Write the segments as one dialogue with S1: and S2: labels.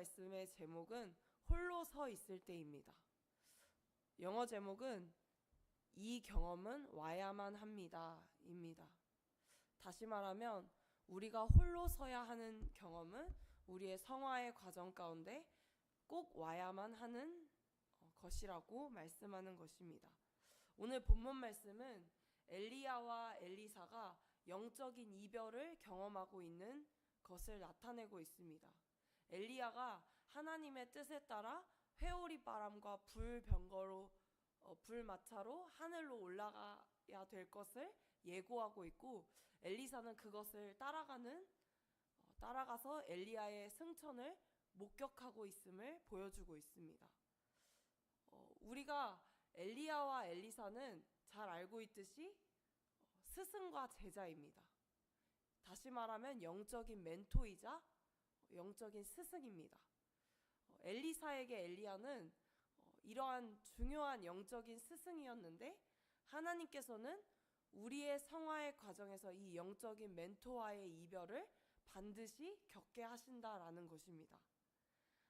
S1: 말씀의 제목은 홀로 서 있을 때입니다. 영어 제목은 이 경험은 와야만 합니다 입니다. 다시 말하면 우리가 홀로 서야 하는 경험은 우리의 성화의 과정 가운데 꼭 와야만 하는 것이라고 말씀하는 것입니다. 오늘 본문 말씀은 엘리야와 엘리사가 영적인 이별을 경험하고 있는 것을 나타내고 있습니다. 엘리야가 하나님의 뜻에 따라 회오리 바람과 불마차로 하늘로 올라가야 될 것을 예고하고 있고, 엘리사는 그것을 따라가서 엘리야의 승천을 목격하고 있음을 보여주고 있습니다. 우리가 엘리야와 엘리사는 잘 알고 있듯이 스승과 제자입니다. 다시 말하면 영적인 멘토이자 영적인 스승입니다. 엘리사에게 엘리야는 이러한 중요한 영적인 스승이었는데, 하나님께서는 우리의 성화의 과정에서 이 영적인 멘토와의 이별을 반드시 겪게 하신다라는 것입니다.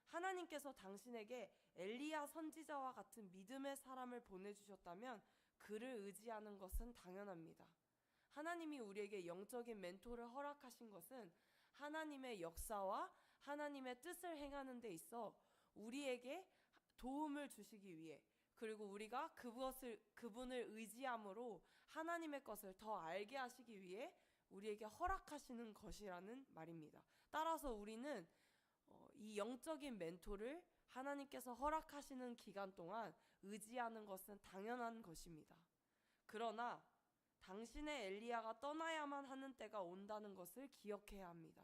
S1: 하나님께서 당신에게 엘리야 선지자와 같은 믿음의 사람을 보내주셨다면 그를 의지하는 것은 당연합니다. 하나님이 우리에게 영적인 멘토를 허락하신 것은 하나님의 역사와 하나님의 뜻을 행하는 데 있어 우리에게 도움을 주시기 위해, 그리고 우리가 그분을 의지함으로 하나님의 것을 더 알게 하시기 위해 우리에게 허락하시는 것이라는 말입니다. 따라서 우리는 이 영적인 멘토를 하나님께서 허락하시는 기간 동안 의지하는 것은 당연한 것입니다. 그러나 당신의 엘리야가 떠나야만 하는 때가 온다는 것을 기억해야 합니다.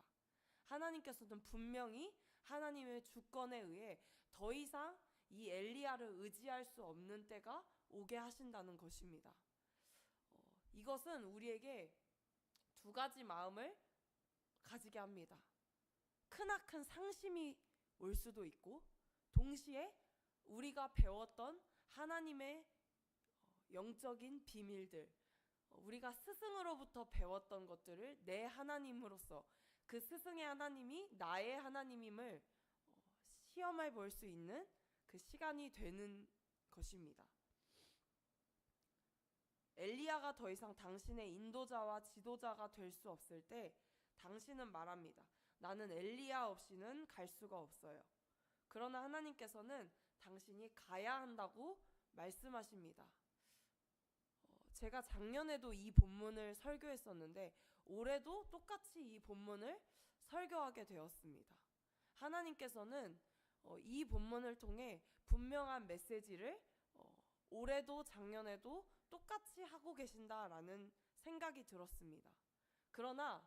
S1: 하나님께서는 분명히 하나님의 주권에 의해 더 이상 이 엘리야를 의지할 수 없는 때가 오게 하신다는 것입니다. 이것은 우리에게 두 가지 마음을 가지게 합니다. 크나큰 상심이 올 수도 있고, 동시에 우리가 배웠던 하나님의 영적인 비밀들, 우리가 스승으로부터 배웠던 것들을 내 하나님으로서, 그 스승의 하나님이 나의 하나님임을 시험해 볼 수 있는 그 시간이 되는 것입니다. 엘리야가 더 이상 당신의 인도자와 지도자가 될 수 없을 때 당신은 말합니다. 나는 엘리야 없이는 갈 수가 없어요. 그러나 하나님께서는 당신이 가야 한다고 말씀하십니다. 제가 작년에도 이 본문을 설교했었는데 올해도 똑같이 이 본문을 설교하게 되었습니다. 하나님께서는 이 본문을 통해 분명한 메시지를 올해도 작년에도 똑같이 하고 계신다라는 생각이 들었습니다. 그러나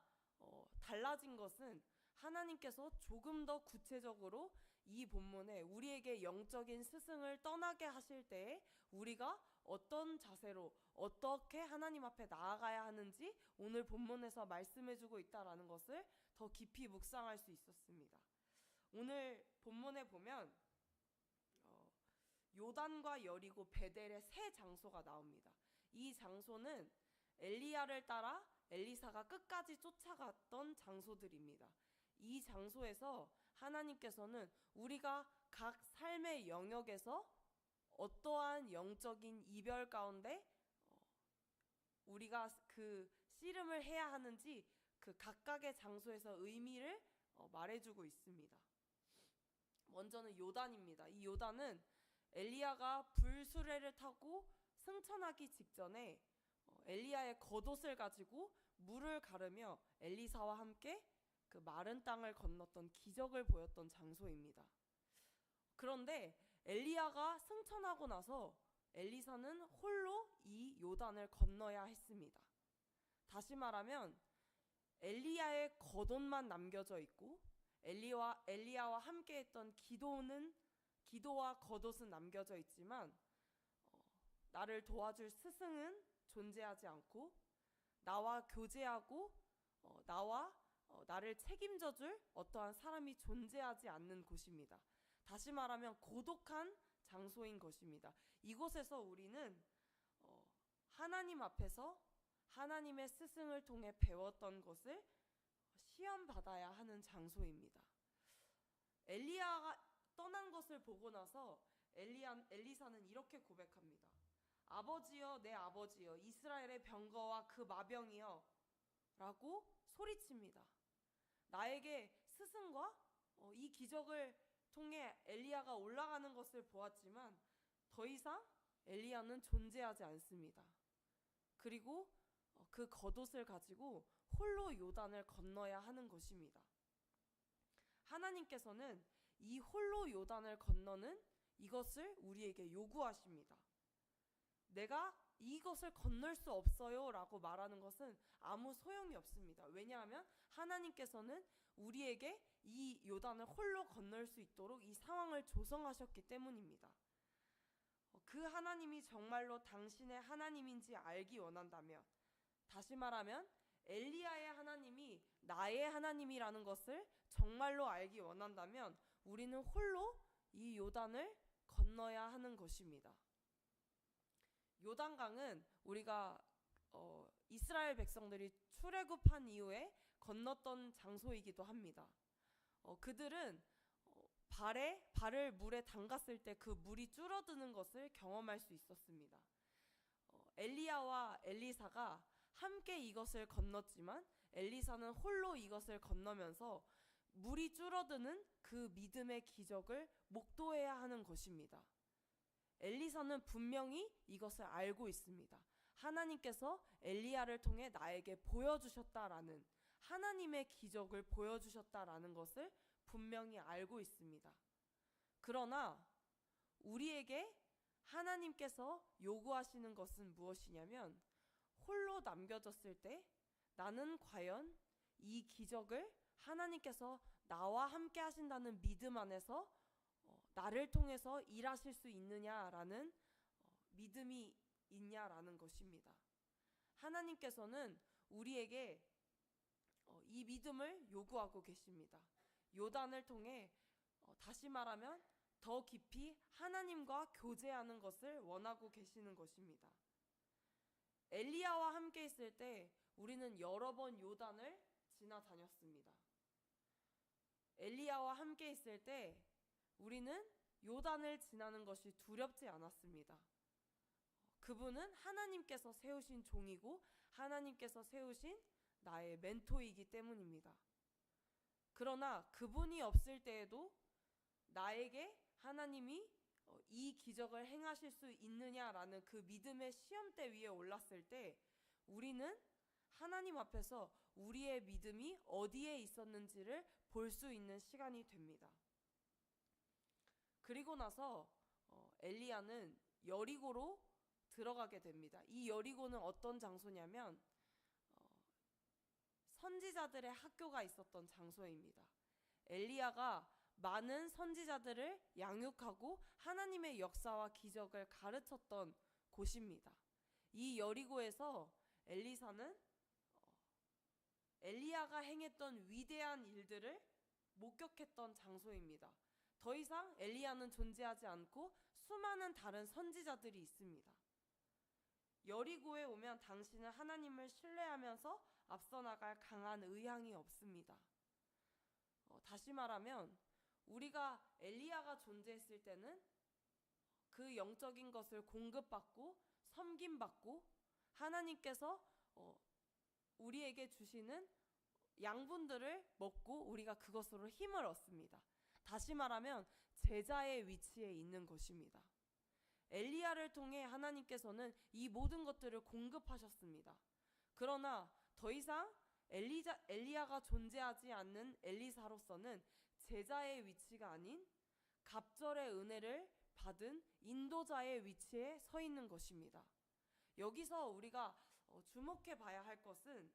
S1: 달라진 것은 하나님께서 조금 더 구체적으로 이 본문에 우리에게 영적인 스승을 떠나게 하실 때에 우리가 어떤 자세로 어떻게 하나님 앞에 나아가야 하는지 오늘 본문에서 말씀해주고 있다라는 것을 더 깊이 묵상할 수 있었습니다. 오늘 본문에 보면 요단과 여리고 베델의 세 장소가 나옵니다. 이 장소는 엘리야를 따라 엘리사가 끝까지 쫓아갔던 장소들입니다. 이 장소에서 하나님께서는 우리가 각 삶의 영역에서 어떠한 영적인 이별 가운데 우리가 그 씨름을 해야 하는지 그 각각의 장소에서 의미를 말해주고 있습니다. 먼저는 요단입니다. 이 요단은 엘리야가 불수레를 타고 승천하기 직전에 엘리야의 겉옷을 가지고 물을 가르며 엘리사와 함께 그 마른 땅을 건넜던 기적을 보였던 장소입니다. 그런데 엘리야가 승천하고 나서 엘리사는 홀로 이 요단을 건너야 했습니다. 다시 말하면 엘리야의 겉옷만 남겨져 있고 엘리야와 함께 했던 기도와 겉옷은 남겨져 있지만 나를 도와줄 스승은 존재하지 않고 나와 교제하고 나를 책임져줄 어떠한 사람이 존재하지 않는 곳입니다. 다시 말하면 고독한 장소인 것입니다. 이곳에서 우리는 하나님 앞에서 하나님의 스승을 통해 배웠던 것을 시험받아야 하는 장소입니다. 엘리야가 떠난 것을 보고 나서 엘리사는 이렇게 고백합니다. 아버지여, 내 아버지여, 이스라엘의 병거와 그 마병이여 라고 소리칩니다. 나에게 스승과 이 기적을 통해 엘리야가 올라가는 것을 보았지만 더 이상 엘리야는 존재하지 않습니다. 그리고 그 겉옷을 가지고 홀로 요단을 건너야 하는 것입니다. 하나님께서는 이 홀로 요단을 건너는 이것을 우리에게 요구하십니다. 내가 이것을 건널 수 없어요 라고 말하는 것은 아무 소용이 없습니다. 왜냐하면 하나님께서는 우리에게 이 요단을 홀로 건널 수 있도록 이 상황을 조성하셨기 때문입니다. 그 하나님이 정말로 당신의 하나님인지 알기 원한다면, 다시 말하면 엘리야의 하나님이 나의 하나님이라는 것을 정말로 알기 원한다면 우리는 홀로 이 요단을 건너야 하는 것입니다. 요단강은 우리가 이스라엘 백성들이 출애굽한 이후에 건넜던 장소이기도 합니다. 그들은 발을 물에 담갔을 때 그 물이 줄어드는 것을 경험할 수 있었습니다. 엘리야와 엘리사가 함께 이것을 건넜지만 엘리사는 홀로 이것을 건너면서 물이 줄어드는 그 믿음의 기적을 목도해야 하는 것입니다. 엘리사는 분명히 이것을 알고 있습니다. 하나님께서 엘리야를 통해 나에게 보여주셨다라는, 하나님의 기적을 보여주셨다라는 것을 분명히 알고 있습니다. 그러나 우리에게 하나님께서 요구하시는 것은 무엇이냐면, 홀로 남겨졌을 때 나는 과연 이 기적을 하나님께서 나와 함께 하신다는 믿음 안에서 나를 통해서 일하실 수 있느냐라는 믿음이 있냐라는 것입니다. 하나님께서는 우리에게 이 믿음을 요구하고 계십니다. 요단을 통해 다시 말하면 더 깊이 하나님과 교제하는 것을 원하고 계시는 것입니다. 엘리야와 함께 있을 때 우리는 여러 번 요단을 지나다녔습니다. 엘리야와 함께 있을 때 우리는 요단을 지나는 것이 두렵지 않았습니다. 그분은 하나님께서 세우신 종이고 하나님께서 세우신 나의 멘토이기 때문입니다. 그러나 그분이 없을 때에도 나에게 하나님이 이 기적을 행하실 수 있느냐라는 그 믿음의 시험대 위에 올랐을 때 우리는 하나님 앞에서 우리의 믿음이 어디에 있었는지를 볼 수 있는 시간이 됩니다. 그리고 나서 엘리야는 여리고로 들어가게 됩니다. 이 여리고는 어떤 장소냐면 선지자들의 학교가 있었던 장소입니다. 엘리야가 많은 선지자들을 양육하고 하나님의 역사와 기적을 가르쳤던 곳입니다. 이 여리고에서 엘리사는 엘리야가 행했던 위대한 일들을 목격했던 장소입니다. 더 이상 엘리야는 존재하지 않고 수많은 다른 선지자들이 있습니다. 여리고에 오면 당신은 하나님을 신뢰하면서 앞서 나갈 강한 의향이 없습니다. 다시 말하면 우리가 엘리야가 존재했을 때는 그 영적인 것을 공급받고 섬김받고 하나님께서 우리에게 주시는 양분들을 먹고 우리가 그것으로 힘을 얻습니다. 다시 말하면 제자의 위치에 있는 것입니다. 엘리야를 통해 하나님께서는 이 모든 것들을 공급하셨습니다. 그러나 더 이상 엘리야가 존재하지 않는 엘리사로서는 제자의 위치가 아닌 갑절의 은혜를 받은 인도자의 위치에 서 있는 것입니다. 여기서 우리가 주목해 봐야 할 것은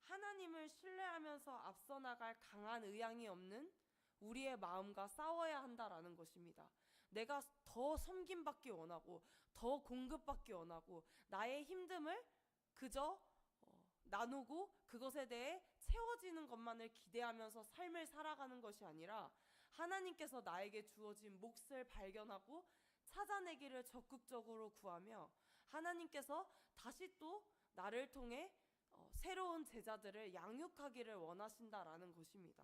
S1: 하나님을 신뢰하면서 앞서 나갈 강한 의향이 없는 우리의 마음과 싸워야 한다라는 것입니다. 내가 더 섬김받기 원하고 더 공급받기 원하고 나의 힘듦을 그저 나누고 그것에 대해 채워지는 것만을 기대하면서 삶을 살아가는 것이 아니라 하나님께서 나에게 주어진 몫을 발견하고 찾아내기를 적극적으로 구하며 하나님께서 다시 또 나를 통해 새로운 제자들을 양육하기를 원하신다라는 것입니다.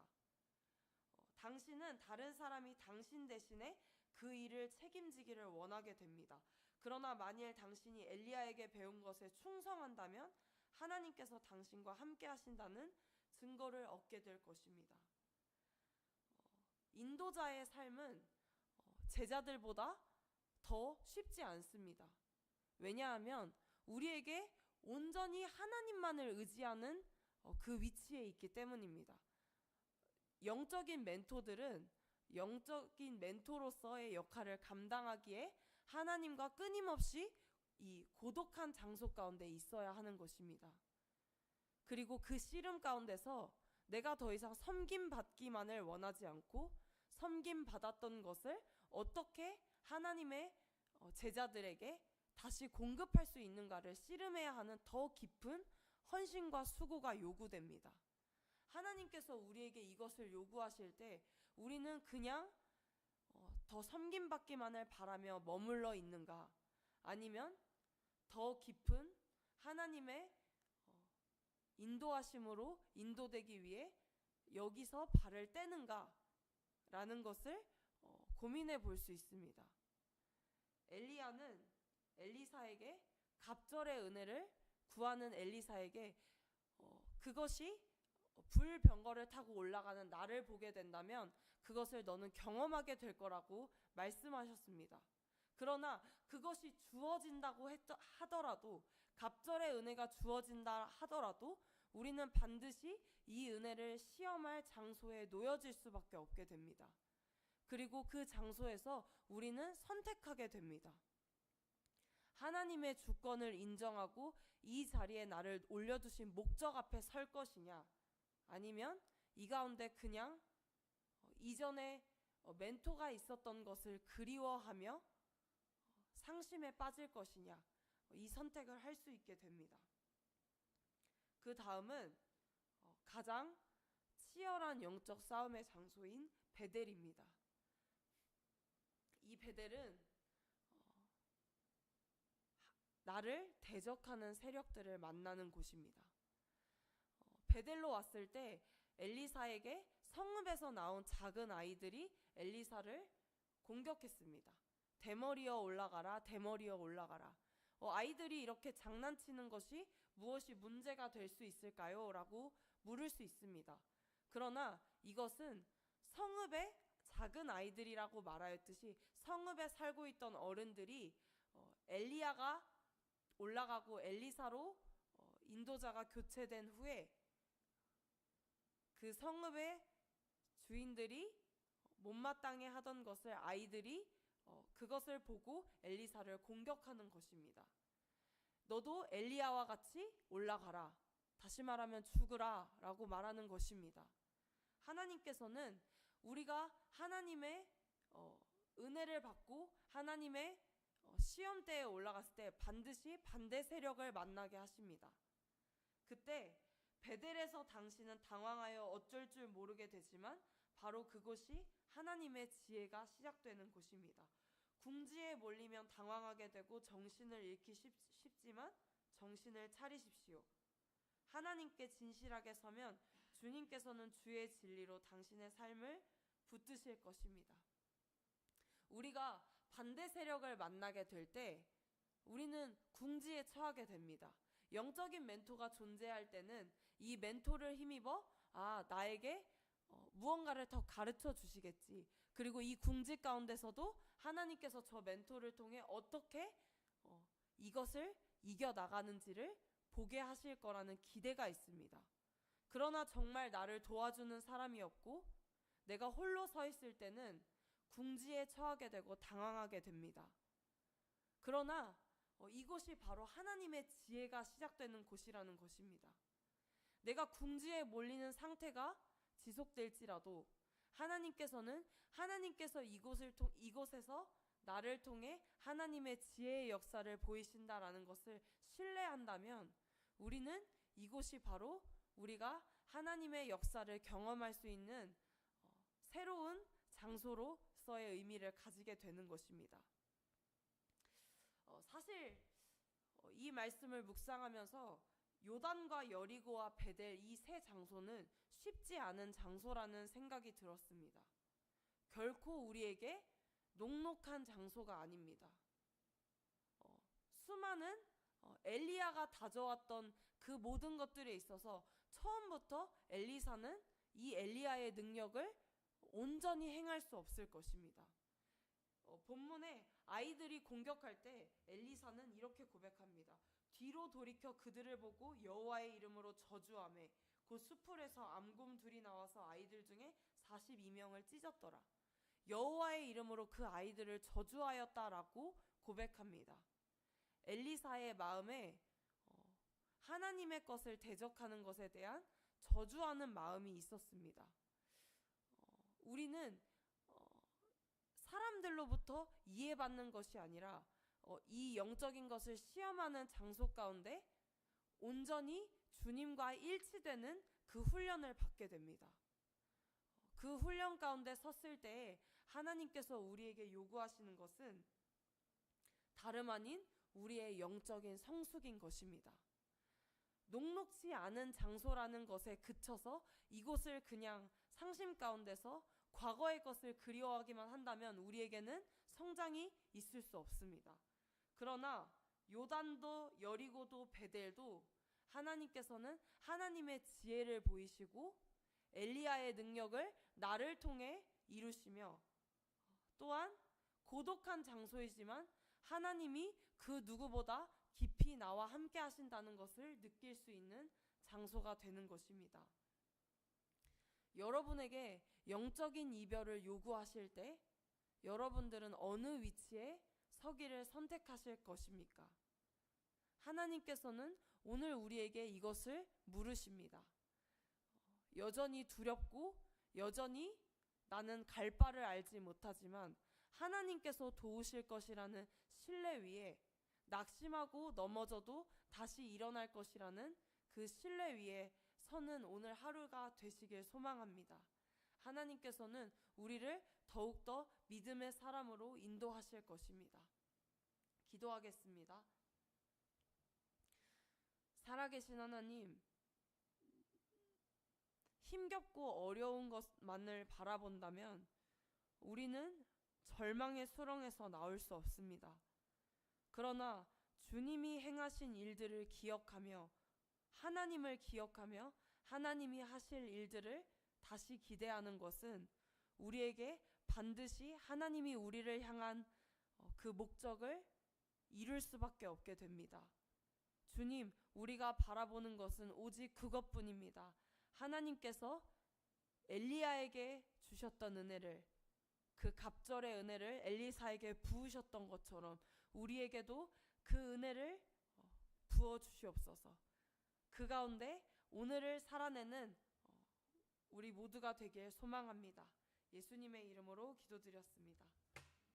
S1: 당신은 다른 사람이 당신 대신에 그 일을 책임지기를 원하게 됩니다. 그러나 만일 당신이 엘리야에게 배운 것에 충성한다면 하나님께서 당신과 함께 하신다는 증거를 얻게 될 것입니다. 인도자의 삶은 제자들보다 더 쉽지 않습니다. 왜냐하면 우리에게 온전히 하나님만을 의지하는 그 위치에 있기 때문입니다. 영적인 멘토들은 영적인 멘토로서의 역할을 감당하기에 하나님과 끊임없이 이 고독한 장소 가운데 있어야 하는 것입니다. 그리고 그 씨름 가운데서 내가 더 이상 섬김받기만을 원하지 않고 섬김받았던 것을 어떻게 하나님의 제자들에게 다시 공급할 수 있는가를 씨름해야 하는 더 깊은 헌신과 수고가 요구됩니다. 하나님께서 우리에게 이것을 요구하실 때 우리는 그냥 더 섬김받기만을 바라며 머물러 있는가, 아니면 더 깊은 하나님의 인도하심으로 인도되기 위해 여기서 발을 떼는가 라는 것을 고민해 볼 수 있습니다. 엘리야는 엘리사에게 갑절의 은혜를 구하는 엘리사에게 그것이 불병거를 타고 올라가는 나를 보게 된다면 그것을 너는 경험하게 될 거라고 말씀하셨습니다. 그러나 그것이 주어진다고 하더라도, 갑절의 은혜가 주어진다 하더라도 우리는 반드시 이 은혜를 시험할 장소에 놓여질 수밖에 없게 됩니다. 그리고 그 장소에서 우리는 선택하게 됩니다. 하나님의 주권을 인정하고 이 자리에 나를 올려두신 목적 앞에 설 것이냐, 아니면 이 가운데 그냥 이전에 멘토가 있었던 것을 그리워하며 상심에 빠질 것이냐, 이 선택을 할 수 있게 됩니다. 그 다음은 가장 치열한 영적 싸움의 장소인 베델입니다. 이 베델은 나를 대적하는 세력들을 만나는 곳입니다. 베델로 왔을 때 엘리사에게 성읍에서 나온 작은 아이들이 엘리사를 공격했습니다. 대머리여 올라가라, 대머리여 올라가라. 아이들이 이렇게 장난치는 것이 무엇이 문제가 될 수 있을까요? 라고 물을 수 있습니다. 그러나 이것은 성읍의 작은 아이들이라고 말하였듯이 성읍에 살고 있던 어른들이 엘리야가 올라가고 엘리사로 인도자가 교체된 후에 그 성읍의 주인들이 못마땅해 하던 것을 아이들이 그것을 보고 엘리사를 공격하는 것입니다. 너도 엘리야와 같이 올라가라, 다시 말하면 죽으라 라고 말하는 것입니다. 하나님께서는 우리가 하나님의 은혜를 받고 하나님의 시험대에 올라갔을 때 반드시 반대 세력을 만나게 하십니다. 그때 베델에서 당신은 당황하여 어쩔 줄 모르게 되지만 바로 그곳이 하나님의 지혜가 시작되는 곳입니다. 궁지에 몰리면 당황하게 되고 정신을 잃기 쉽지만 정신을 차리십시오. 하나님께 진실하게 서면 주님께서는 주의 진리로 당신의 삶을 붙드실 것입니다. 우리가 반대 세력을 만나게 될 때 우리는 궁지에 처하게 됩니다. 영적인 멘토가 존재할 때는 이 멘토를 힘입어 나에게 무언가를 더 가르쳐 주시겠지. 그리고 이 궁지 가운데서도 하나님께서 저 멘토를 통해 어떻게 이것을 이겨나가는지를 보게 하실 거라는 기대가 있습니다. 그러나 정말 나를 도와주는 사람이 없고 내가 홀로 서 있을 때는 궁지에 처하게 되고 당황하게 됩니다. 그러나 이곳이 바로 하나님의 지혜가 시작되는 곳이라는 것입니다. 내가 궁지에 몰리는 상태가 지속될지라도 하나님께서 이곳에서 나를 통해 하나님의 지혜의 역사를 보이신다라는 것을 신뢰한다면 우리는 이곳이 바로 우리가 하나님의 역사를 경험할 수 있는 새로운 장소로서의 의미를 가지게 되는 것입니다. 사실 이 말씀을 묵상하면서 요단과 여리고와 베델 이 세 장소는 쉽지 않은 장소라는 생각이 들었습니다. 결코 우리에게 녹록한 장소가 아닙니다. 수많은 엘리야가 다져왔던 그 모든 것들에 있어서 처음부터 엘리사는 이 엘리야의 능력을 온전히 행할 수 없을 것입니다. 본문에 아이들이 공격할 때 엘리사는 이렇게 고백합니다. 뒤로 돌이켜 그들을 보고 여호와의 이름으로 저주하매 곧 수풀에서 암곰 둘이 나와서 아이들 중에 42명을 찢었더라. 여호와의 이름으로 그 아이들을 저주하였다라고 고백합니다. 엘리사의 마음에 하나님의 것을 대적하는 것에 대한 저주하는 마음이 있었습니다. 우리는 사람들로부터 이해받는 것이 아니라 이 영적인 것을 시험하는 장소 가운데 온전히 주님과 일치되는 그 훈련을 받게 됩니다. 그 훈련 가운데 섰을 때 하나님께서 우리에게 요구하시는 것은 다름 아닌 우리의 영적인 성숙인 것입니다. 녹록지 않은 장소라는 것에 그쳐서 이곳을 그냥 상심 가운데서 과거의 것을 그리워하기만 한다면 우리에게는 성장이 있을 수 없습니다. 그러나 요단도 여리고도 베델도 하나님께서는 하나님의 지혜를 보이시고 엘리야의 능력을 나를 통해 이루시며 또한 고독한 장소이지만 하나님이 그 누구보다 깊이 나와 함께 하신다는 것을 느낄 수 있는 장소가 되는 것입니다. 여러분에게 영적인 이별을 요구하실 때 여러분들은 어느 위치에 서기를 선택하실 것입니까? 하나님께서는 오늘 우리에게 이것을 물으십니다. 여전히 두렵고 여전히 나는 갈 바를 알지 못하지만 하나님께서 도우실 것이라는 신뢰 위에 낙심하고 넘어져도 다시 일어날 것이라는 그 신뢰 위에 서는 오늘 하루가 되시길 소망합니다. 하나님께서는 우리를 더욱더 믿음의 사람으로 인도하실 것입니다. 기도하겠습니다. 살아계신 하나님, 힘겹고 어려운 것만을 바라본다면 우리는 절망의 수렁에서 나올 수 없습니다. 그러나 주님이 행하신 일들을 기억하며 하나님을 기억하며 하나님이 하실 일들을 다시 기대하는 것은 우리에게 반드시 하나님이 우리를 향한 그 목적을 이룰 수밖에 없게 됩니다. 주님, 우리가 바라보는 것은 오직 그것뿐입니다. 하나님께서 엘리야에게 주셨던 은혜를, 그 갑절의 은혜를 엘리사에게 부으셨던 것처럼 우리에게도 그 은혜를 부어주시옵소서. 그 가운데 오늘을 살아내는 우리 모두가 되길 소망합니다. 예수님의 이름으로 기도드렸습니다.